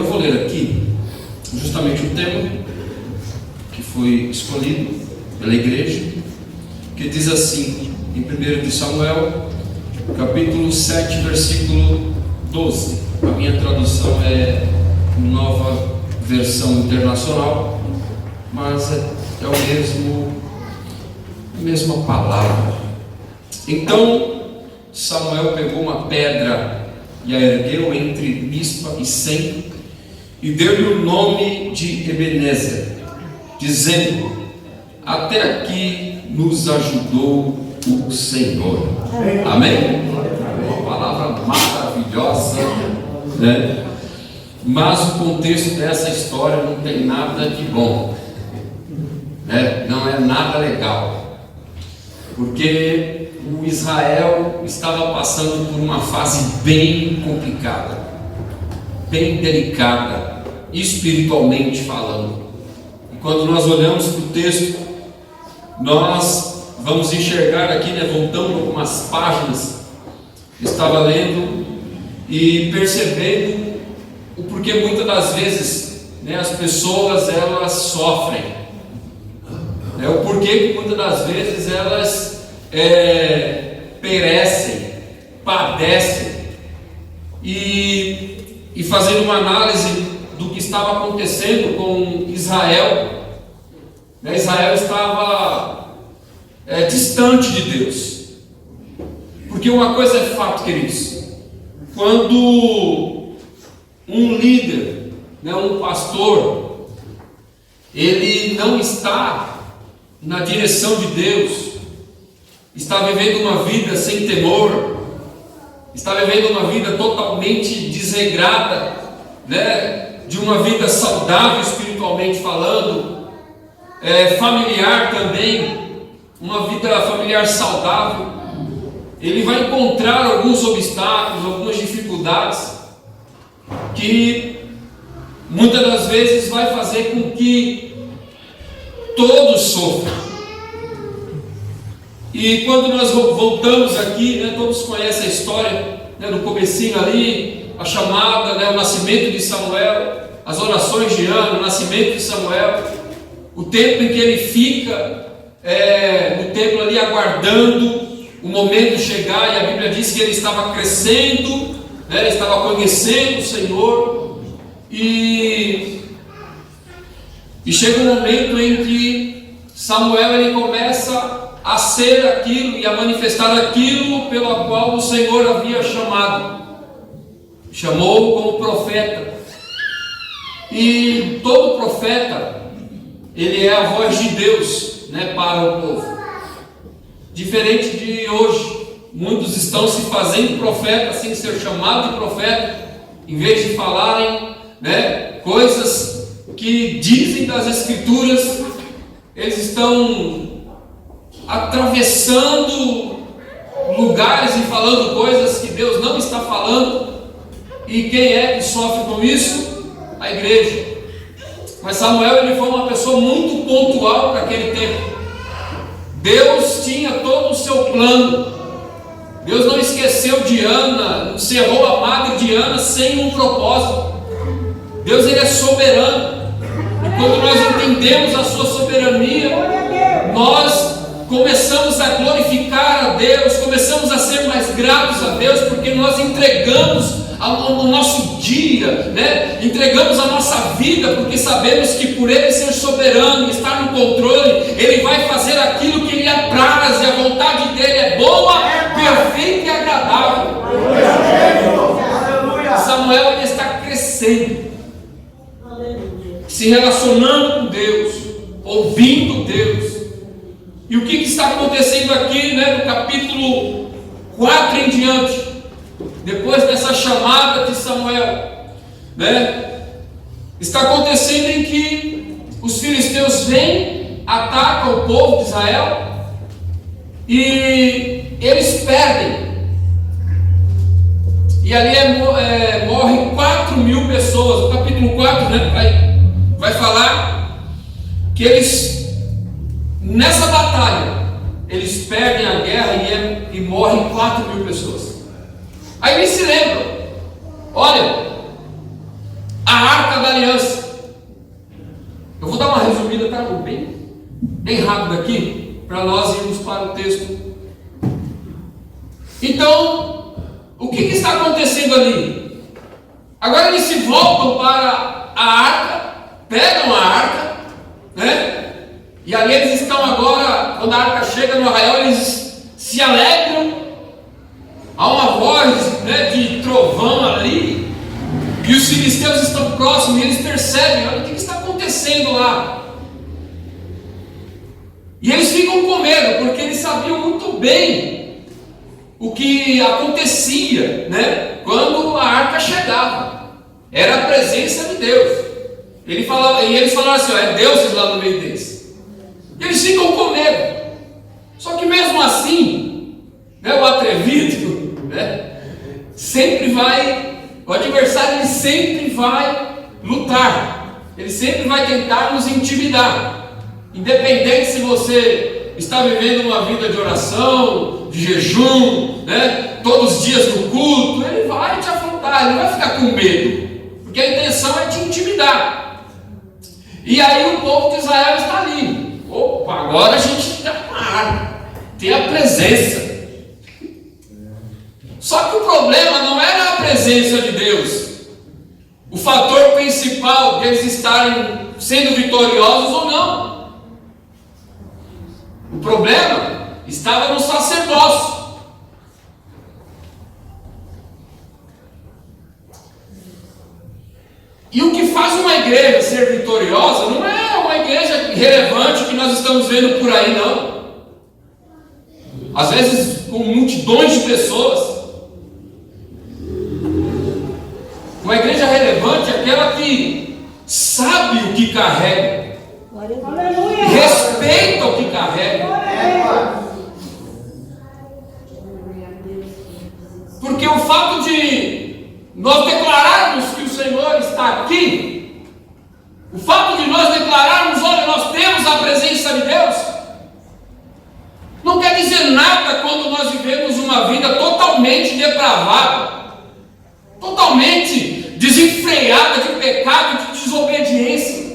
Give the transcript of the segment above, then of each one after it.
Eu vou ler aqui justamente o tema que foi escolhido pela igreja, que diz assim, em 1 de Samuel, capítulo 7, versículo 12. A minha tradução é Nova Versão Internacional, mas é a mesma palavra. Então Samuel pegou uma pedra e a ergueu entre Mispa e Sem, e deu-lhe o nome de Ebenezer, dizendo: até aqui nos ajudou o Senhor. Amém? Uma palavra maravilhosa, né? Mas o contexto dessa história não tem nada de bom, né? Não é nada legal, porque o Israel estava passando por uma fase bem complicada, bem delicada, espiritualmente falando. E quando nós olhamos para o texto, nós vamos enxergar aqui, né, voltando algumas páginas, estava lendo e percebendo o porquê muitas das vezes, né, as pessoas elas sofrem, né, o porquê que muitas das vezes elas perecem, padecem. E fazendo uma análise do que estava acontecendo com Israel, né? Israel estava distante de Deus, porque uma coisa é fato, queridos: quando um líder, né, um pastor, ele não está na direção de Deus, está vivendo uma vida sem temor, está vivendo uma vida totalmente desregrada, né? De uma vida saudável espiritualmente falando, familiar também, uma vida familiar saudável, ele vai encontrar alguns obstáculos, algumas dificuldades, que muitas das vezes vai fazer com que todos sofram. E quando nós voltamos aqui, né, todos conhecem a história, né, do comecinho ali, a chamada, né, o nascimento de Samuel, as orações de Ana, o nascimento de Samuel, o tempo em que ele fica no templo ali aguardando o momento chegar, e a Bíblia diz que ele estava crescendo, né, ele estava conhecendo o Senhor, e chega um momento em que Samuel ele começa a ser aquilo e a manifestar aquilo pelo qual o Senhor havia chamou como profeta. E todo profeta, ele é a voz de Deus, né, para o povo. Diferente de hoje, muitos estão se fazendo profeta sem ser chamado de profeta, em vez de falarem, né, coisas que dizem das Escrituras, eles estão atravessando lugares e falando coisas que Deus não está falando. E quem é que sofre com isso? A igreja. Mas Samuel ele foi uma pessoa muito pontual para aquele tempo. Deus tinha todo o seu plano. Deus não esqueceu de Ana, encerrou a madre de Ana sem um propósito. Deus ele é soberano. E quando nós entendemos a sua soberania, nós começamos a glorificar a Deus, começamos a ser mais gratos a Deus, porque nós entregamos o nosso dia, né? Entregamos a nossa vida, porque sabemos que por Ele ser soberano, estar no controle, Ele vai fazer aquilo que Ele apraz, e a vontade dEle é boa, perfeita e agradável. Samuel ele está crescendo, se relacionando com Deus, ouvindo Deus. E o que está acontecendo aqui, né, no capítulo 4 em diante, depois dessa chamada de Samuel, né, está acontecendo em que os filisteus vêm, atacam o povo de Israel, e eles perdem, e ali morrem 4.000 pessoas. O capítulo 4, né, vai falar que eles, nessa batalha, eles perdem a guerra e morrem 4.000 pessoas. Aí eles se lembram: olha, a Arca da Aliança. Eu vou dar uma resumida, tá? Bem rápida aqui, para nós irmos para o texto. Então, o que está acontecendo ali? Agora eles se voltam para a arca, pegam a arca, né? E ali eles estão agora, quando a arca chega no arraial, eles se alegram. Há uma voz, né, de trovão ali, e os filisteus estão próximos, e eles percebem, olha o que está acontecendo lá. E eles ficam com medo, porque eles sabiam muito bem o que acontecia, né, quando a arca chegava. Era a presença de Deus. E eles falaram assim, é Deus lá no meio deles. E eles ficam com medo. Só que mesmo assim, né, o atrevido, né, o adversário ele sempre vai lutar. Ele sempre vai tentar nos intimidar. Independente se você está vivendo uma vida de oração, de jejum, né, todos os dias no culto, ele vai te afrontar, ele não vai ficar com medo, porque a intenção é te intimidar. E aí o povo de Israel está ali. Opa, agora a gente está com a arma, tem a presença. Só que o problema não era a presença de Deus, o fator principal deles estarem sendo vitoriosos ou não. O problema estava no sacerdócio. E o que faz uma igreja ser vitoriosa não é uma igreja relevante que nós estamos vendo por aí, não. Às vezes com multidões de pessoas. Uma igreja relevante é aquela que sabe o que carrega, respeita o que carrega. Porque o fato de nós declararmos que o Senhor está aqui, o fato de nós declararmos, olha, nós temos a presença de Deus, não quer dizer nada quando nós vivemos uma vida totalmente depravada, totalmente desenfreada de pecado, de desobediência.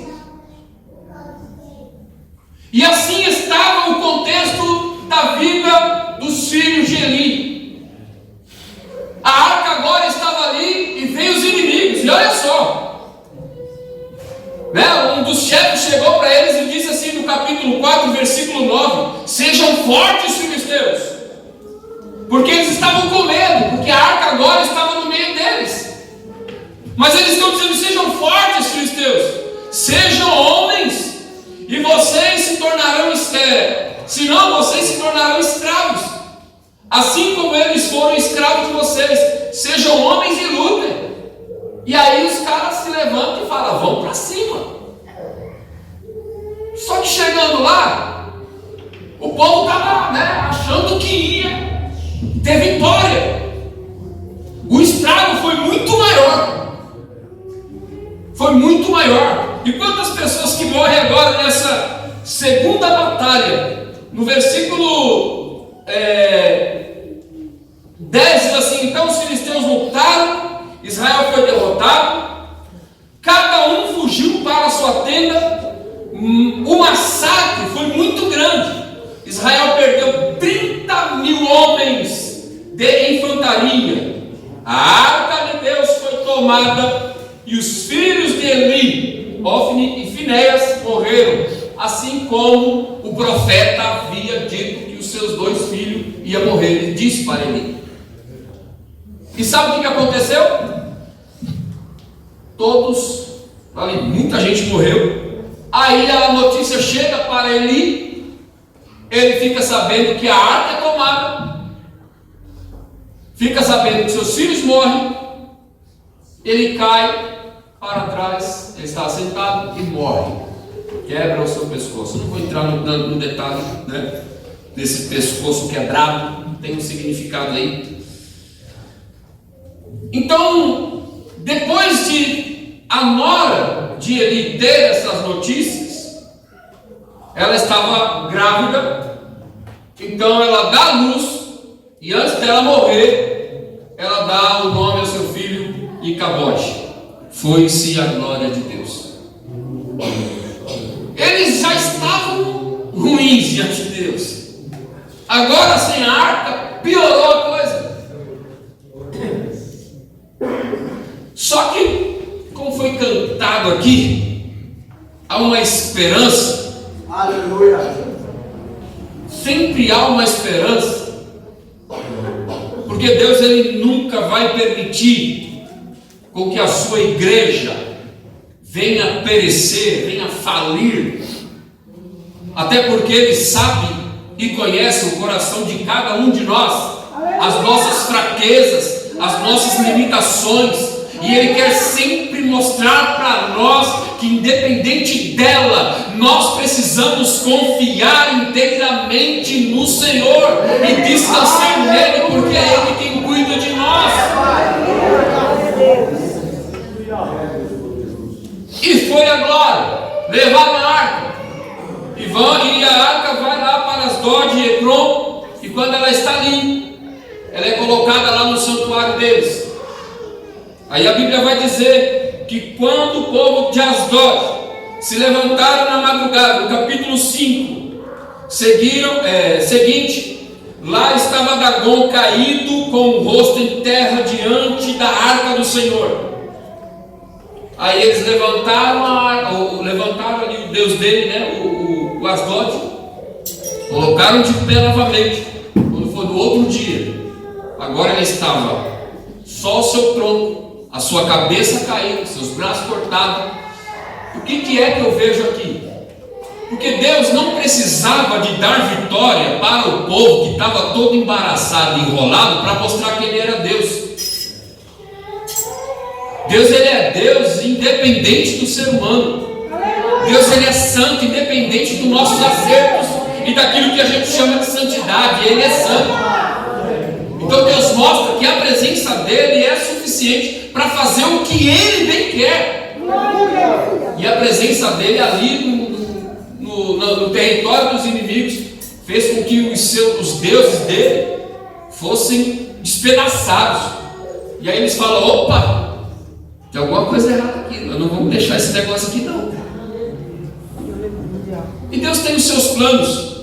E assim estava o contexto da vida dos filhos de Eli. A arca agora estava ali e veio os inimigos. E olha só, né? Um dos chefes chegou para eles e disse assim no capítulo 4, versículo 9: sejam fortes, filisteus, porque eles estavam com medo, porque a arca agora estava no meio deles. Mas eles estão dizendo: sejam fortes, filisteus, sejam homens, e vocês se tornarão senão vocês se tornarão escravos, assim como eles foram escravos de vocês. Sejam homens e lutem. E aí os caras se levantam e falam: vamos para cima. Só que chegando lá, o povo estava, né, achando que ia ter vitória. O estrago foi muito maior. Foi muito maior. E quantas pessoas que morrem agora nessa segunda batalha? No versículo 10 diz assim: então os filisteus lutaram, Israel foi derrotado, cada um fugiu para a sua tenda. O massacre foi muito grande. Israel perdeu 30.000 homens de infantaria. A arca de Deus foi tomada e os filhos de Eli, Ofni e Finéias, morreram, assim como o profeta havia dito que os seus 2 filhos iam morrer. Ele disse para Eli. E sabe o que aconteceu? Muita gente morreu. Aí a notícia chega para Eli, ele fica sabendo que a arca é tomada, fica sabendo que seus filhos morrem, ele cai para trás, ele está sentado e morre, quebra o seu pescoço. Não vou entrar no detalhe, né, desse pescoço quebrado, tem um significado aí. Então, depois de a nora de Eli ter essas notícias, ela estava grávida, então ela dá à luz, e antes dela morrer, ela dá o nome ao seu filho Icabode, foi-se a glória de Deus. Eles já estavam ruins diante de Deus. Agora, sem a arca, piorou a coisa. Só que, como foi cantado aqui, há uma esperança. Aleluia. Sempre há uma esperança. Porque Deus, Ele nunca vai permitir com que a sua igreja venha perecer, venha falir. Até porque Ele sabe e conhece o coração de cada um de nós, as nossas fraquezas, as nossas limitações. E Ele quer sempre mostrar para nós que, independente dela, nós precisamos confiar inteiramente no Senhor e descansar nele, porque é Ele quem cuida de nós. E foi a glória, levaram a arca, e a arca vai lá para as dores de Hebron, e quando ela está ali, ela é colocada lá no santuário deles. Aí a Bíblia vai dizer que quando o povo de Asdod se levantaram na madrugada, no capítulo 5, seguinte, lá estava Dagon caído com o rosto em terra diante da arca do Senhor. Aí eles levantaram ali o Deus dele, né, o Asdod, colocaram de pé novamente. Quando foi no outro dia, agora ele estava só o seu tronco, a sua cabeça caída, seus braços cortados. O que é que eu vejo aqui? Porque Deus não precisava de dar vitória para o povo que estava todo embaraçado, enrolado, para mostrar que Ele era Deus. Deus, Ele é Deus independente do ser humano. Deus, Ele é santo independente dos nossos acertos e daquilo que a gente chama de santidade. Ele é santo. Então Deus mostra que a presença dEle é suficiente para fazer o que Ele bem quer. E a presença dEle ali no território dos inimigos fez com que os deuses dele fossem despedaçados. E aí eles falam: opa, tem alguma coisa errada aqui, nós não vamos deixar esse negócio aqui não. E Deus tem os seus planos.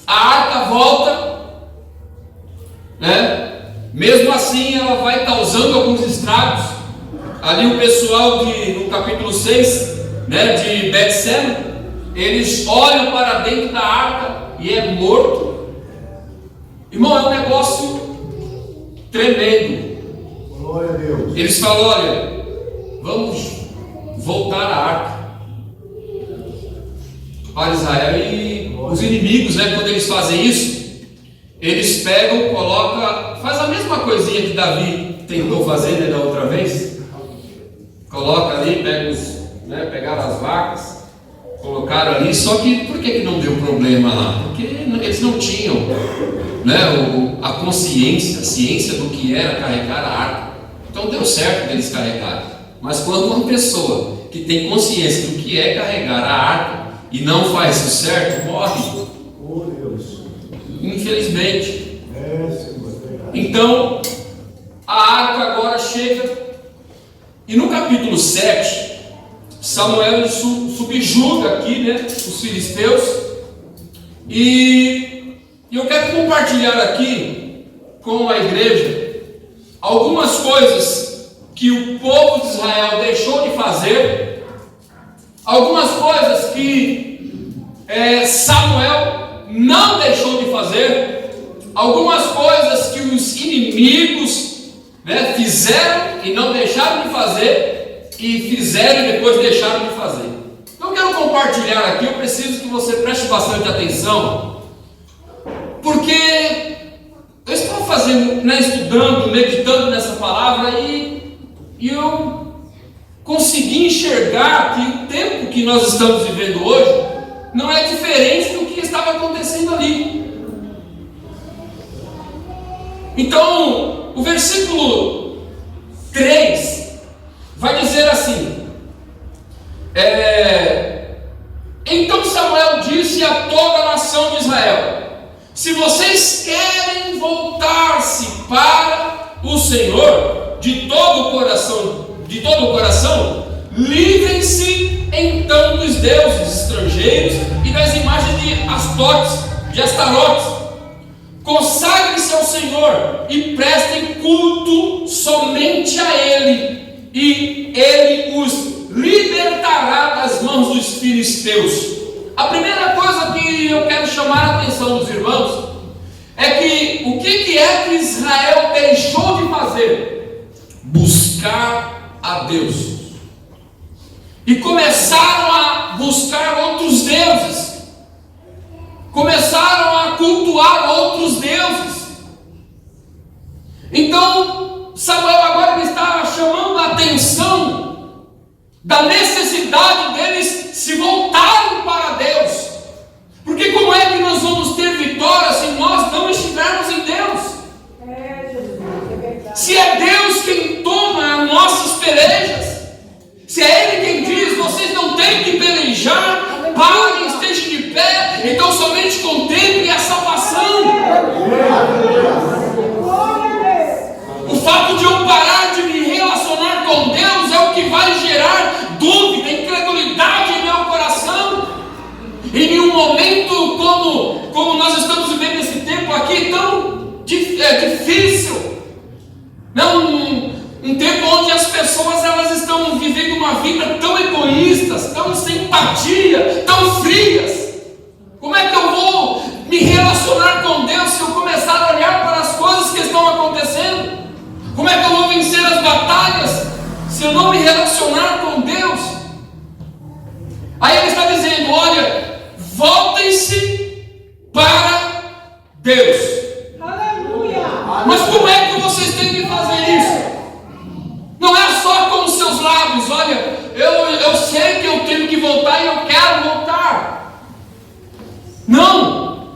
A arca volta, né? Mesmo assim ela vai causando alguns estragos. Ali o pessoal no capítulo 6, né, de Betseba, eles olham para dentro da arca e é morto. Irmão, é um negócio tremendo. Glória a Deus. Eles falam: olha, vamos voltar à arca para Israel. E os inimigos, né, quando eles fazem isso, eles pegam, colocam, faz a mesma coisinha que Davi tentou fazer, né, da outra vez. Coloca ali, pegaram as vacas, colocaram ali. Só que por que não deu problema lá? Porque eles não tinham, né, a consciência, a ciência do que era carregar a arca. Então deu certo deles carregarem. Mas quando uma pessoa que tem consciência do que é carregar a arca e não faz o certo, morre. Oh, Deus. Infelizmente. Senhor. Então a arca agora chega. E no capítulo 7, Samuel subjuga aqui, né, os filisteus. E eu quero compartilhar aqui com a igreja algumas coisas que o povo de Israel deixou de fazer, algumas coisas que Samuel não deixou de fazer, algumas coisas que os inimigos, né, fizeram e não deixaram de fazer, e fizeram e depois deixaram de fazer. Então eu quero compartilhar aqui. Eu preciso que você preste bastante atenção, porque eu estava fazendo, né, estudando, meditando nessa palavra, e eu consegui enxergar que o tempo que nós estamos vivendo hoje não é diferente do que estava acontecendo ali. Então, o versículo 3 vai dizer assim: então Samuel disse a toda a nação de Israel: se vocês querem voltar-se para o Senhor de todo o coração, Livrem-se então dos deuses estrangeiros e das imagens de Astarotes. Consagrem-se ao Senhor e prestem culto somente a Ele, e Ele os libertará das mãos dos filisteus. A primeira coisa que eu quero chamar a atenção dos irmãos é que o que é que Israel deixou de fazer? Buscar a Deus. E começaram a buscar outros deuses. Começaram a cultuar outros deuses. Então, Samuel agora está chamando a atenção da necessidade deles se voltarem para Deus. Porque como é que nós vamos ter vitória se nós não estivermos em Deus? Se é Deus quem toma as nossas pelejas, se é Ele quem diz, vocês não têm que pelejar, parem, estejam de pé, então somente contemplem a salvação. O fato de eu parar de me relacionar com Deus é o que vai gerar dúvida, incredulidade em meu coração. E em um momento como nós estamos vivendo esse tempo aqui tão difícil, um tempo onde as pessoas elas estão vivendo uma vida tão egoístas, tão sem empatia, tão frias. Como é que eu vou me relacionar com Deus se eu começar a olhar para as coisas que estão acontecendo? Como é que eu vou vencer as batalhas se eu não me relacionar com Deus? Aí ele está dizendo, olha, voltem-se para Deus. Aleluia! Mas como é que vocês têm que fazer isso? Não é só com os seus lábios, olha, eu sei que eu tenho que voltar e eu quero voltar. Não!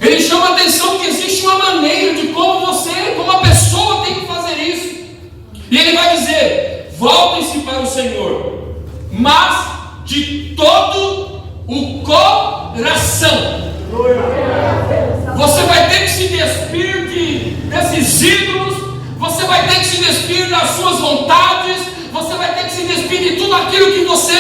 Ele chama a atenção que existe uma maneira de como a pessoa tem que fazer isso. E ele vai dizer, voltem-se para o Senhor, mas de todo o coração. Você vai ter que se despir desses ídolos, você vai ter que se despir das suas vontades, você vai ter que se despir de tudo aquilo que você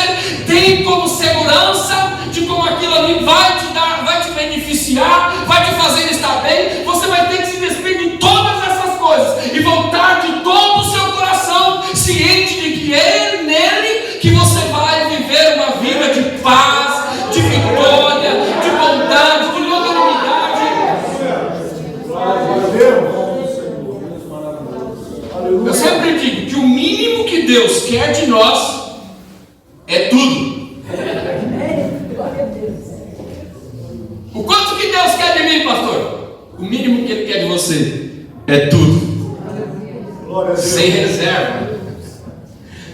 tem como segurança, de como aquilo ali vai te dar, vai te beneficiar, vai te fazer estar bem. Você vai ter que se despir de todas essas coisas e voltar de todo o seu coração, ciente de que é nele que você vai viver uma vida de paz, de vitória, de bondade, de longanimidade. Eu sempre digo que o mínimo que Deus quer de nós é tudo. O quanto que Deus quer de mim, pastor? O mínimo que Ele quer de você é tudo. Sem reserva,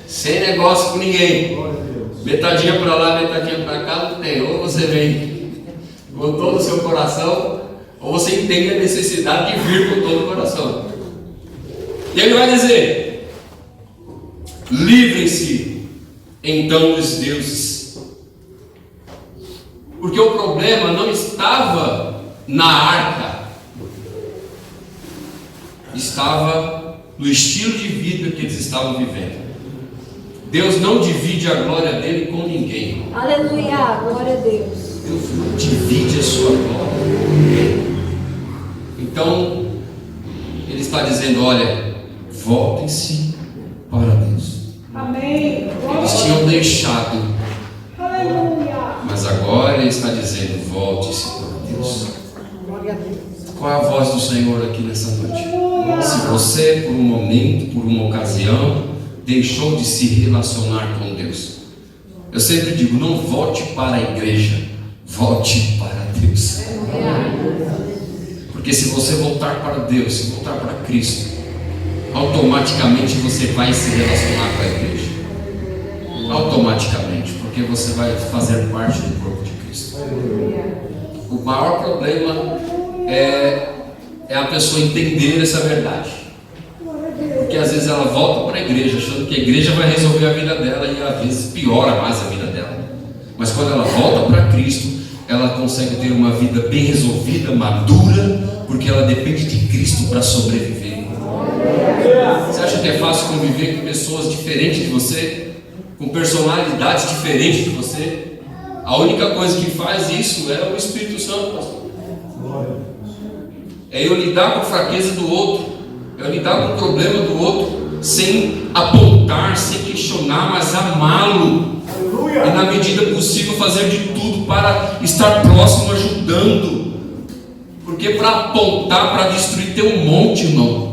sem negócio com ninguém. Metadinha para lá, metadinha para cá, não tem. Ou você vem com todo o seu coração, ou você entende a necessidade de vir com todo o coração. E ele vai dizer, livrem-se então dos deuses. Porque o problema não estava na arca, estava no estilo de vida que eles estavam vivendo. Deus não divide a glória dele com ninguém. Aleluia, glória a Deus. Deus não divide a sua glória. Então, ele está dizendo, olha, voltem-se para Deus. Amém. Eles tinham deixado, Aleluia. mas agora ele está dizendo, volte-se para Deus. Glória a Deus. Qual é a voz do Senhor aqui nessa noite? Se você, por um momento, por uma ocasião, deixou de se relacionar com Deus, eu sempre digo, não volte para a igreja, volte para Deus. Porque se você voltar para Deus, se voltar para Cristo, automaticamente você vai se relacionar com a igreja. Automaticamente, porque você vai fazer parte do corpo de Cristo. O maior problema é a pessoa entender essa verdade. Porque às vezes ela volta para a igreja achando que a igreja vai resolver a vida dela e às vezes piora mais a vida dela. Mas quando ela volta para Cristo, ela consegue ter uma vida bem resolvida, madura, porque ela depende de Cristo para sobreviver. Você acha que que é fácil conviver com pessoas diferentes de você, com personalidades diferentes de você? A única coisa que faz isso é o Espírito Santo, pastor. É eu lidar com a fraqueza do outro, é eu lidar com o problema do outro, sem apontar, sem questionar, mas amá-lo. E na medida possível fazer de tudo para estar próximo, ajudando. Porque para apontar, para destruir, tem um monte, irmão.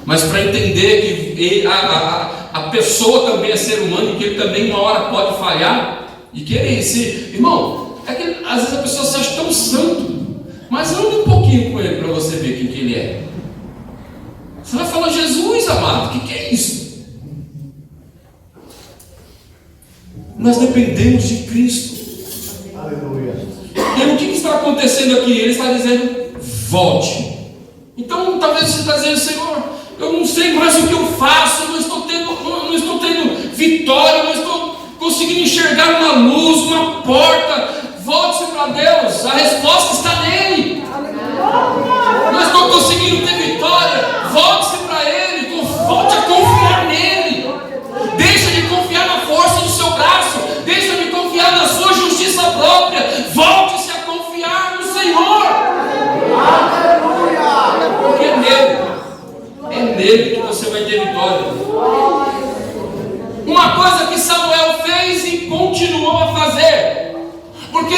Mas para entender que a pessoa também é ser humano e que ele também uma hora pode falhar e querer ser. Irmão, é que às vezes a pessoa se acha tão santo, mas anda um pouquinho com ele para você ver quem que ele é. Você vai falar, Jesus amado, o que é isso? Nós dependemos de Cristo. Aleluia. E o que está acontecendo aqui? Ele está dizendo, volte. Então talvez você está dizendo, Senhor, eu não sei mais o que eu faço, eu não estou tendo vitória, eu não estou conseguindo enxergar uma luz, uma porta. Volte-se para Deus, a resposta está nele. Não estou conseguindo ter vitória, volte-se para Ele, volte a confiar nele. Deixa de confiar na força do seu braço, deixa de confiar na sua justiça própria, volte-se a confiar no Senhor. Porque é nele que você vai ter vitória. Uma coisa que Samuel fez e continuou a fazer, porque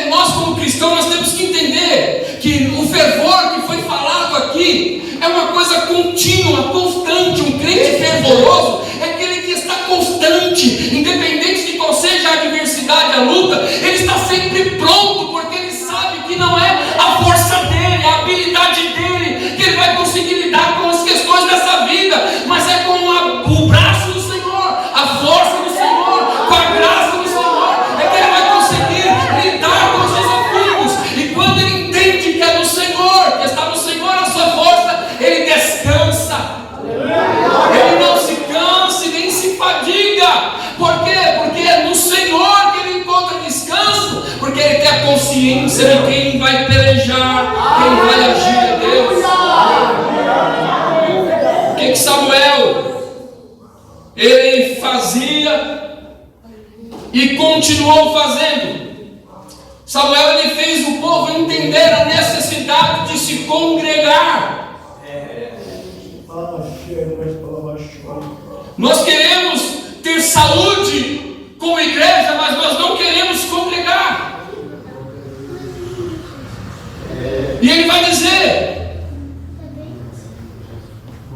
nós como cristãos nós temos que entender que o fervor que foi falado aqui é uma coisa contínua, constante. Um crente fervoroso é aquele que está constante, independente de qual seja a adversidade, a luta, ele está sempre pronto, porque ele sabe que não é a força dele, a habilidade dele, que ele vai conseguir lidar com as questões dessa vida, mas é com o braço do Senhor, a força do Senhor, com a graça do Senhor, é que ele vai conseguir lidar com os desafios. E quando ele entende que é do Senhor, que está no Senhor a sua força, ele descansa. Ele não se cansa nem se fadiga. Por quê? Porque é no Senhor que ele encontra descanso, porque ele tem a consciência de quem vai pelejar, quem vai agir é Deus. O que Samuel ele fazia e continuou fazendo? Samuel ele fez o povo entender a necessidade de se congregar. Nós queremos ter saúde como igreja, mas nós não queremos congregar. E ele vai dizer: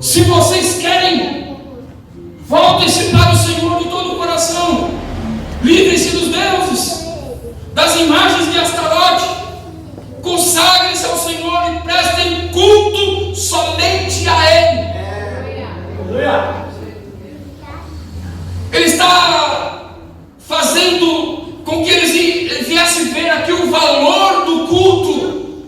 se vocês querem, voltem-se para o Senhor de todo o coração, livrem-se dos deuses, das imagens de Astarote, consagrem-se ao Senhor e prestem culto somente a Ele. Ele está fazendo com que eles viessem ver aqui o valor do culto,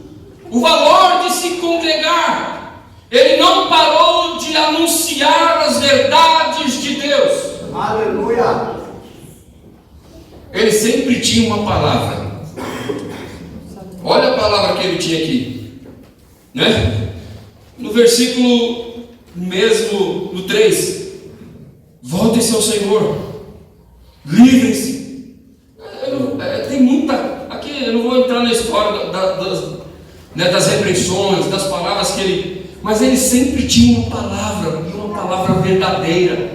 o valor de se congregar. Ele não parou de anunciar as verdades de Deus. Aleluia. Ele sempre tinha uma palavra. Olha a palavra que ele tinha aqui, né? No versículo mesmo, no 3: voltem-se ao Senhor, livrem-se. Tem muita, aqui eu não vou entrar na história das repreensões, das palavras que ele, mas ele sempre tinha uma palavra, e uma palavra verdadeira,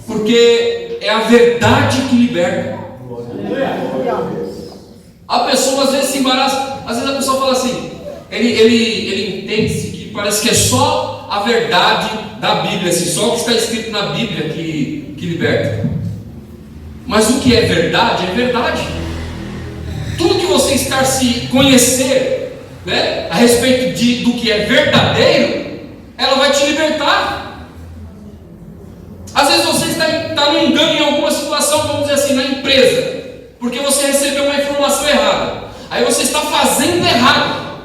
porque é a verdade que liberta. A pessoa às vezes se embaraça, às vezes a pessoa fala assim, ele entende-se que parece que é só a verdade da Bíblia, assim, só o que está escrito na Bíblia que liberta. Mas o que é verdade, é verdade. Tudo que você está se conhecer, né, a respeito do que é verdadeiro, ela vai te libertar. Às vezes você está no engano em alguma situação, vamos dizer assim, na empresa, porque você recebeu uma informação errada, aí você está fazendo errado,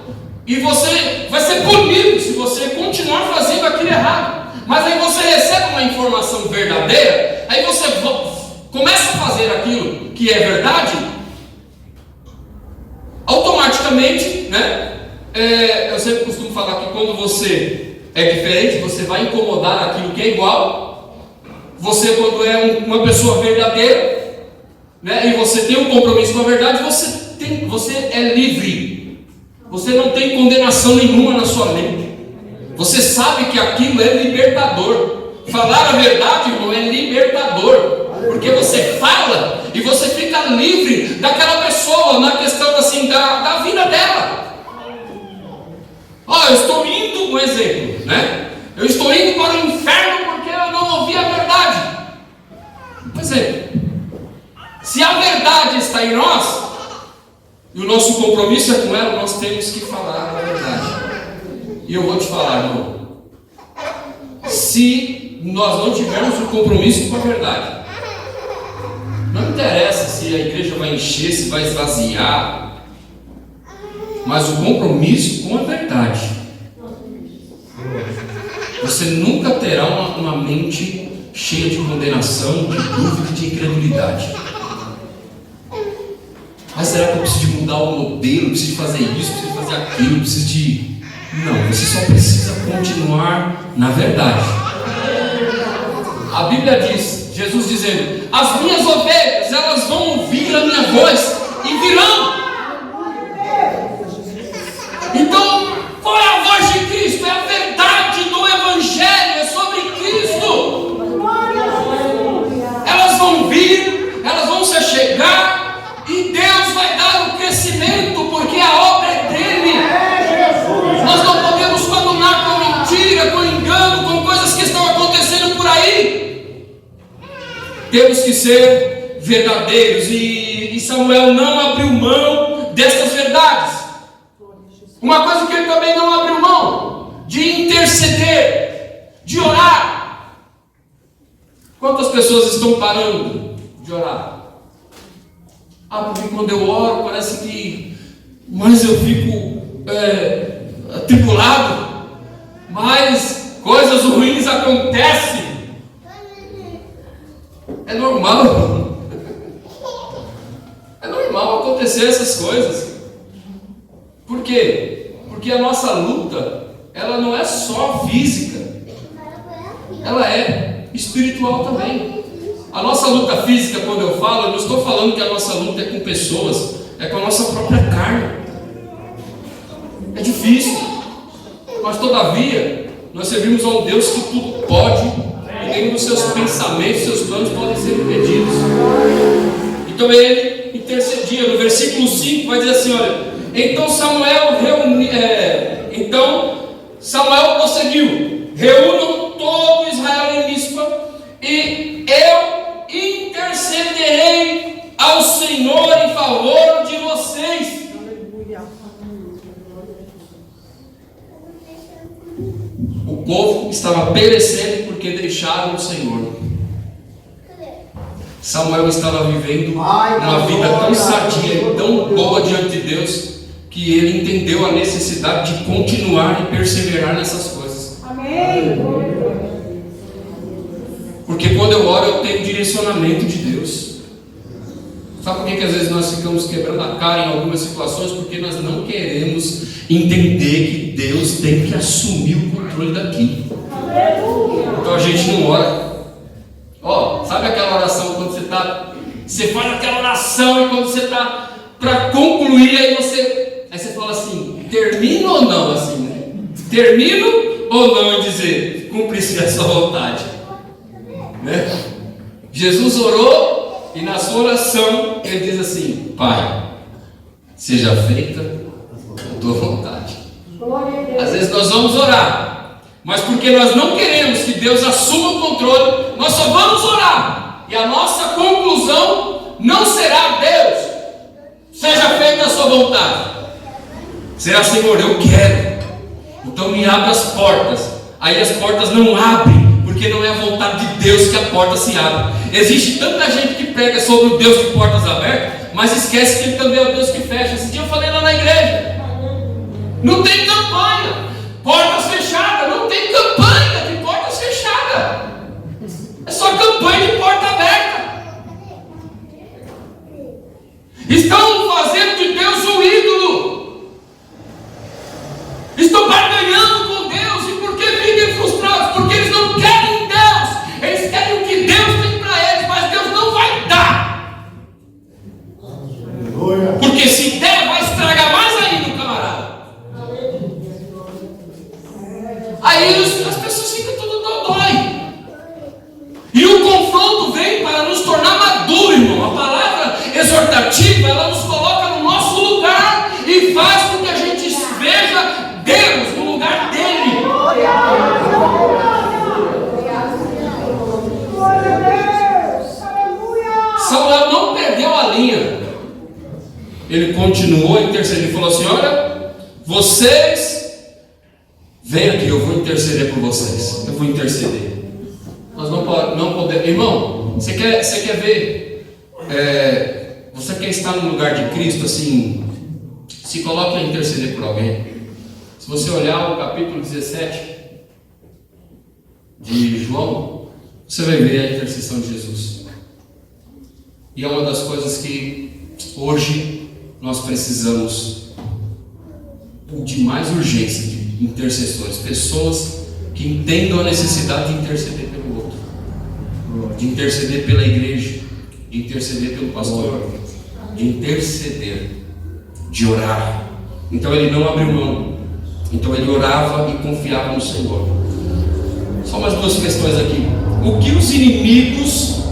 e você vai ser punido se você continuar fazendo aquilo errado. Mas aí você recebe uma informação verdadeira, aí você começa a fazer aquilo que é verdade, automaticamente, né? Eu sempre costumo falar que quando você é diferente, você vai incomodar aquilo que é igual. Você, quando é uma pessoa verdadeira, né, e você tem um compromisso com a verdade, você é livre. Você não tem condenação nenhuma na sua mente. Você sabe que aquilo é libertador. Falar a verdade, irmão, é libertador. Porque você fala e você fica livre daquela pessoa, na questão assim, da vida dela. Eu estou indo, um exemplo, né? Eu estou indo para o inferno porque eu não ouvi a verdade. Pois é. Se a verdade está em nós, e o nosso compromisso é com ela, nós temos que falar a verdade. E eu vou te falar, irmão, se nós não tivermos um compromisso com a verdade, não interessa se a igreja vai encher, se vai esvaziar, mas o compromisso com a verdade, você nunca terá uma mente cheia de condenação, de dúvida, de incredulidade. Mas será que eu preciso de mudar o modelo, preciso de fazer isso, preciso de fazer aquilo, preciso de... Não, você só precisa continuar na verdade. A Bíblia diz, Jesus dizendo: as minhas ovelhas, elas vão ouvir a minha voz e virão. Então, qual é a voz de Cristo? É a verdade do Evangelho, é sobre Cristo. Elas vão vir, elas vão se achegar, e Deus vai dar o crescimento, porque a obra é dele. Nós não podemos condenar com mentira, com engano, com coisas que estão acontecendo por aí. Temos que ser verdadeiros, e Samuel não abriu mão destas verdades. Uma coisa que ele também não abriu mão, de interceder, de orar. Quantas pessoas estão parando de orar? Porque quando eu oro parece que mais eu fico atribulado, mais coisas ruins acontecem. É normal. É normal acontecer essas coisas. Por quê? Porque a nossa luta, ela não é só física, ela é espiritual também. A nossa luta física, quando eu falo, eu não estou falando que a nossa luta é com pessoas, é com a nossa própria carne. É difícil, mas todavia nós servimos a um Deus que tudo pode, e nenhum dos seus pensamentos, seus planos podem ser impedidos. Então ele intercedia. No versículo 5 vai dizer assim, olha: então Samuel prosseguiu: reúnam todo Israel em Mispa, e eu intercederei ao Senhor em favor de vocês. O povo estava perecendo porque deixaram o Senhor. Samuel estava vivendo uma vida tão sadia e tão boa diante de Deus, que ele entendeu a necessidade de continuar e perseverar nessas coisas. Amém. Porque quando eu oro, eu tenho direcionamento de Deus. Sabe por que às vezes nós ficamos quebrando a cara em algumas situações? Porque nós não queremos entender que Deus tem que assumir o controle daquilo. Então a gente não ora. Sabe aquela oração quando você faz aquela oração, e quando você está para concluir, aí você fala assim: termino ou não? Assim, né? Termino ou não em dizer: cumpre-se a sua vontade, né? Jesus orou, e na sua oração ele diz assim: Pai, seja feita a tua vontade. Às vezes nós vamos orar, mas porque nós não queremos que Deus assuma o controle, nós só vamos orar, e a nossa conclusão não será: Deus, seja feita a sua vontade. Será: Senhor, eu quero, então me abre as portas. Aí as portas não abrem, porque não é a vontade de Deus que a porta se abre. Existe tanta gente que prega sobre o Deus de portas abertas, mas esquece que Ele também é o Deus que fecha. Esse dia eu falei lá na igreja: não tem campanha, portas fechadas. Não tem campanha de portas fechadas, é só campanha de porta aberta. Estão fazendo de Deus um ídolo, estão barganhando com Deus, e porque Aí as pessoas ficam tudo dói. E o confronto vem para nos tornar maduros, irmão. A palavra exortativa, ela nos coloca no nosso lugar e faz com que a gente veja Deus no lugar dele. Samuel não perdeu a linha. Ele continuou intercedendo. Ele falou assim: olha, vocês vem aqui, eu vou interceder por vocês. Eu vou interceder. Nós não podemos. Irmão, você quer ver? Você quer estar no lugar de Cristo, assim, se coloque a interceder por alguém. Se você olhar o capítulo 17 de João, você vai ver a intercessão de Jesus. E é uma das coisas que hoje nós precisamos de mais urgência, de intercessores, pessoas que entendam a necessidade de interceder pelo outro, de interceder pela igreja, de interceder pelo pastor, de interceder, de orar. Então ele não abriu mão, então ele orava e confiava no Senhor. Só mais duas questões aqui. O que os inimigos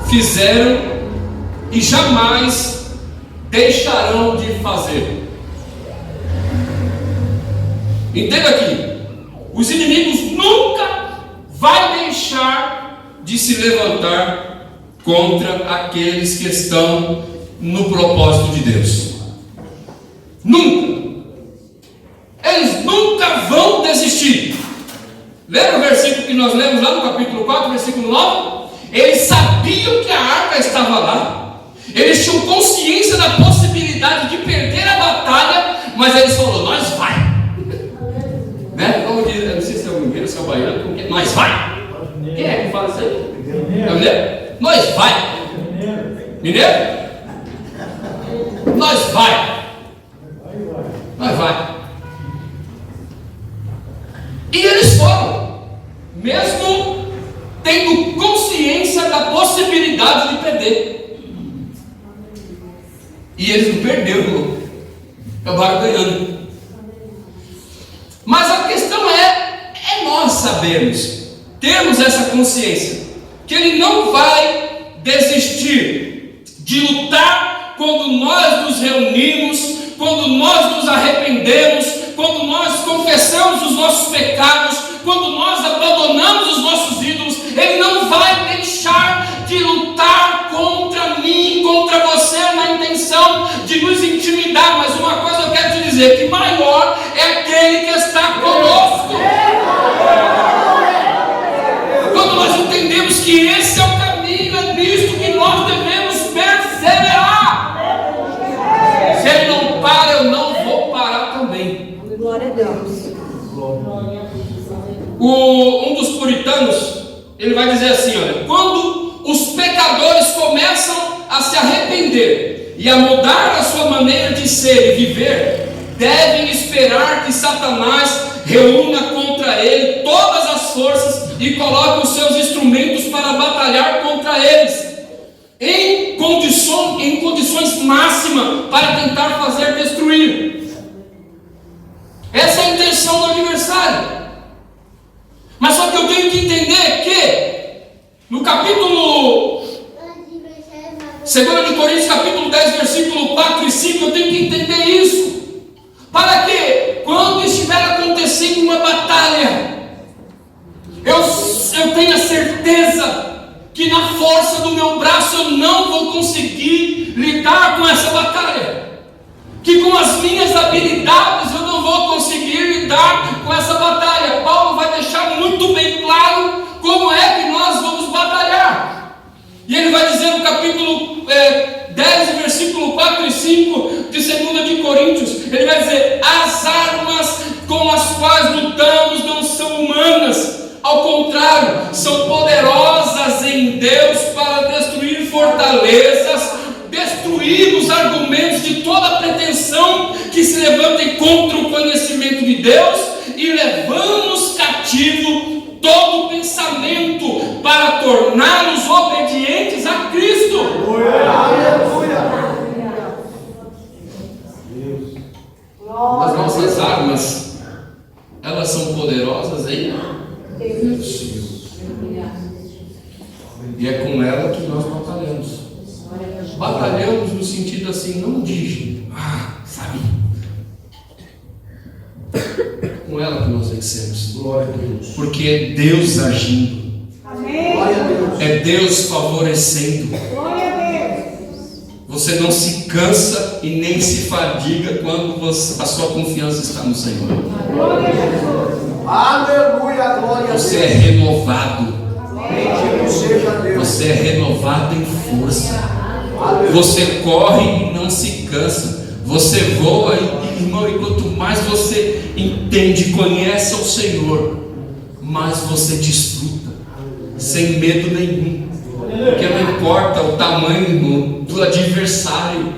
fizeram e jamais deixarão de fazer? Entenda aqui, os inimigos nunca vão deixar de se levantar contra aqueles que estão no propósito de Deus. Nunca. Eles nunca vão desistir. Lembra o versículo que nós lemos lá no capítulo 4, versículo 9? Eles sabiam que a arca estava lá. Eles tinham consciência da possibilidade de perder a batalha, mas eles falaram: nós vai. Né? Como diz, eu não sei se é o mineiro, se é o baiano, como que é? Nós vai. Quem é que fala isso aí? É mineiro? Nós vai. Mineiro? Nós vai. Nós vai. E eles foram, mesmo tendo consciência da possibilidade de perder. E eles não perderam, acabaram ganhando. Mas a questão é nós sabermos, termos essa consciência, que Ele não vai desistir de lutar quando nós nos reunimos, quando nós nos arrependemos, quando nós confessamos os nossos pecados, quando nós abandonamos os nossos ídolos. Ele não vai deixar de lutar contra mim, contra você, na intenção de nos intimidar. Mas uma coisa eu quero te dizer, que maior é aquele que está conosco. Quando nós entendemos que esse é o caminho, é nisto que nós devemos perseverar. Se Ele não para, eu não vou parar também. Glória a Deus. Um dos puritanos, ele vai dizer assim: olha, quando os pecadores começam a se arrepender e a mudar a sua maneira de ser e viver, devem esperar que Satanás reúna contra ele todas as forças e coloque os seus instrumentos para batalhar contra eles, em condições máximas, para tentar fazer destruir. Essa é a intenção do adversário. Mas só que eu tenho que entender que no capítulo 2 de Coríntios, capítulo 10, versículo 4 e 5, eu tenho que entender isso. Para que quando estiver acontecendo uma batalha, eu tenha certeza que na força do meu braço eu não vou conseguir lidar com essa batalha. Que com as minhas habilidades eu não vou conseguir lidar com essa batalha. Paulo vai deixar muito bem claro como é que nós vamos batalhar. E ele vai dizer no capítulo 10, versículo 4 e 5 de 2 de Coríntios, ele vai dizer: as armas com as quais lutamos não são humanas, ao contrário, são poderosas em Deus para destruir fortalezas, destruir os argumentos de toda pretensão que se levantem contra o conhecimento de Deus, e levamos cativo todo pensamento para torná-los obedientes a Cristo. As nossas armas, elas são poderosas em Deus. E é com ela que nós batalhamos. Batalhamos no sentido assim, não de, sabe? É com ela que nós vencemos. Glória a Deus. Porque é Deus agindo. Amém. Glória a Deus. É Deus favorecendo. Glória a Deus. Você não se cansa e nem se fadiga quando a sua confiança está no Senhor. Glória a Jesus. Aleluia, glória a Deus. Você é renovado. Bendito seja Deus. Você é renovado em força. Aleluia. Você corre e não se cansa. Você voa, irmão, e quanto mais você entende, conhece ao Senhor, mais você desfruta, sem medo nenhum. Porque não importa o tamanho do adversário,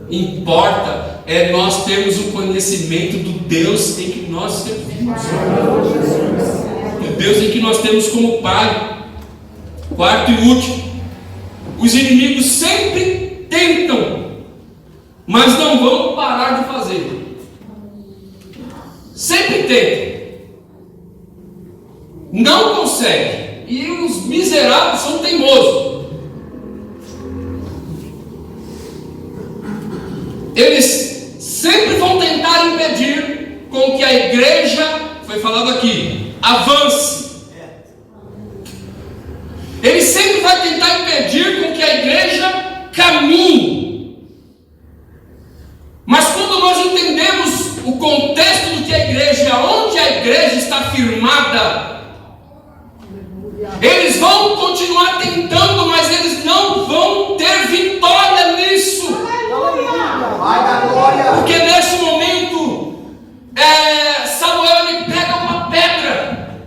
importa nós termos o conhecimento do Deus em que nós servimos, o Deus em que nós temos como Pai. Quarto e último, os inimigos sempre tentam, mas não vão parar de fazer. Sempre tentam, não conseguem. E os miseráveis são teimosos. Eles sempre vão tentar impedir com que a igreja, foi falado aqui, avance. Ele sempre vai tentar impedir com que a igreja caminhe. Mas quando nós entendemos o contexto do que a igreja, onde a igreja está firmada, eles vão continuar tentando, mas eles não vão ter vitória nisso. Vai da glória. Porque nesse momento, Samuel ele pega uma pedra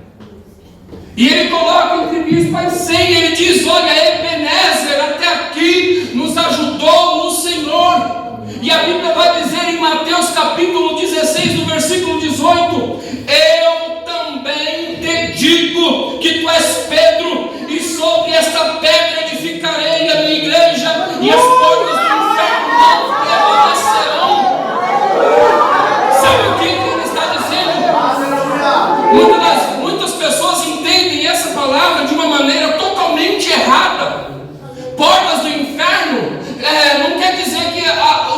e ele coloca entre Mispa e Sem. Ele diz: olha, Ebenezer até aqui nos ajudou o Senhor. E a Bíblia vai dizer em Mateus capítulo 16, no versículo 18: eu também te digo que tu és Pedro, e sobre esta pedra edificarei a minha igreja, e as portas do inferno não prevalecerão. Sabe o que ele está dizendo? Muitas pessoas entendem essa palavra de uma maneira totalmente errada. Portas do inferno não quer dizer que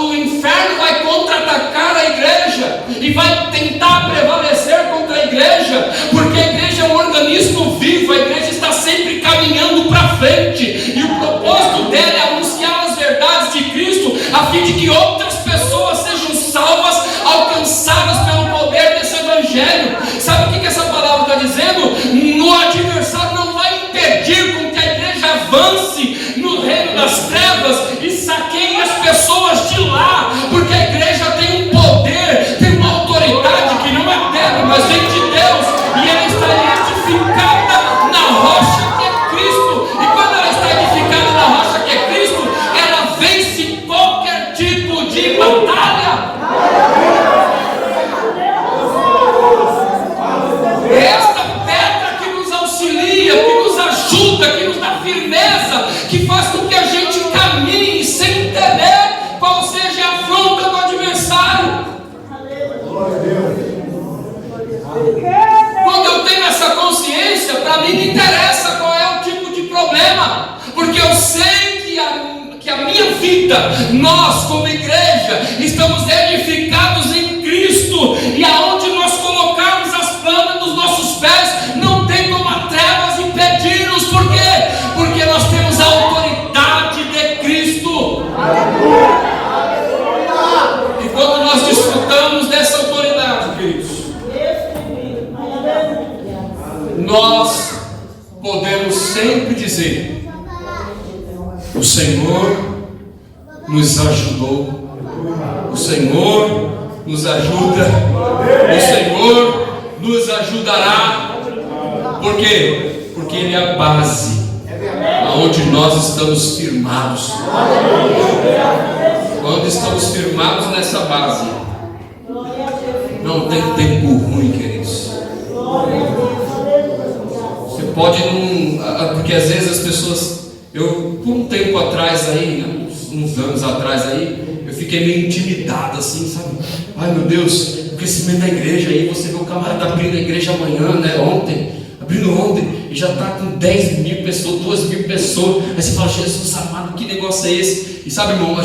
o inferno vai contra-atacar a igreja e vai tentar prevalecer contra a igreja, porque a igreja é um organismo vivo, a igreja está sempre caminhando para frente, e o propósito dela é anunciar as verdades de Cristo, a fim de que outras pessoas sejam salvas, alcançadas pelo poder desse evangelho. Sabe o que essa palavra está dizendo? O adversário não vai impedir com que a igreja avance no reino das trevas e saqueie as pessoas de lá, porque a igreja tem um poder, tem uma autoridade que não é dela, mas vem de Deus, e ela está edificada na rocha que é Cristo. E quando ela está edificada na rocha que é Cristo, ela vence qualquer tipo de batalha. Esta pedra que nos auxilia, que nos ajuda, que nos dá firmeza, que faz com que a gente caminhe sem temer qual seja a afronta do adversário. Glória a Deus. Quando eu tenho essa consciência, para mim não interessa qual é o tipo de problema, porque eu sei que a minha vida, nós como igreja, estamos edificados em Cristo, e aonde nós colocarmos as plantas dos nossos pés, não tem como a trevas impedir-nos. Por quê? Porque nós temos a autoridade de Cristo. E quando nós desfrutamos dessa autoridade, queridos, nós podemos sempre dizer: o Senhor nos ajudou, o Senhor nos ajuda, o Senhor nos ajudará. Por quê? Porque Ele é a base aonde nós estamos firmados. Quando estamos firmados nessa base, não tem tempo ruim, queridos. Você pode não... Porque às vezes as pessoas... Eu, por um tempo atrás aí, uns anos atrás aí, eu fiquei meio intimidado assim, sabe? Ai meu Deus, porque crescimento da igreja. Aí você vê o camarada abrindo a igreja amanhã, né? Abrindo ontem, e já está com 10 mil pessoas, 2 mil pessoas. Aí você fala: Jesus amado, que negócio é esse? E sabe, irmão,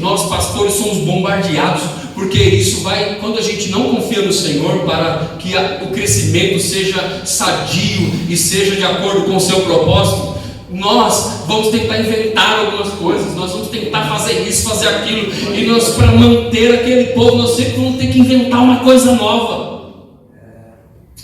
nós pastores somos bombardeados, porque isso vai, quando a gente não confia no Senhor para que o crescimento seja sadio e seja de acordo com o seu propósito, nós vamos tentar inventar algumas coisas, nós vamos tentar fazer isso, fazer aquilo, e nós, para manter aquele povo, nós sempre vamos ter que inventar uma coisa nova.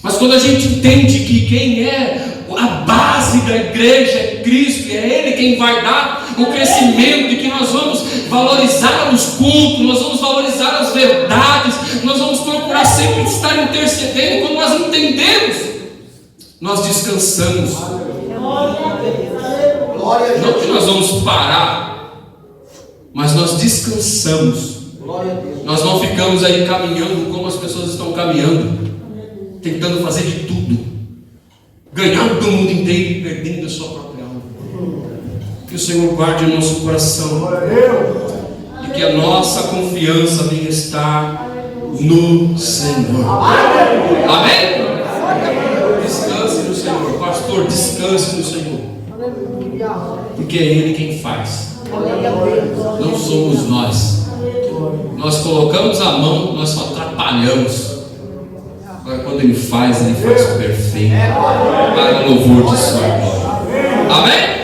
Mas quando a gente entende que quem é a base da igreja é Cristo, e é Ele quem vai dar o crescimento, e que nós vamos valorizar os cultos, nós vamos valorizar as verdades, nós vamos procurar sempre estar intercedendo. Quando nós entendemos, nós descansamos. Não que nós vamos parar, mas nós descansamos. Nós não ficamos aí caminhando como as pessoas estão caminhando, tentando fazer de tudo, ganhando do mundo inteiro e perdendo a sua própria alma. Que o Senhor guarde o nosso coração, e que a nossa confiança venha estar no Senhor. Amém? Descanse no Senhor, pastor, descanse no Senhor, porque é Ele quem faz, não somos nós. Nós colocamos a mão, nós só atrapalhamos. Agora, quando Ele faz perfeito, para o louvor de sua glória. Amém?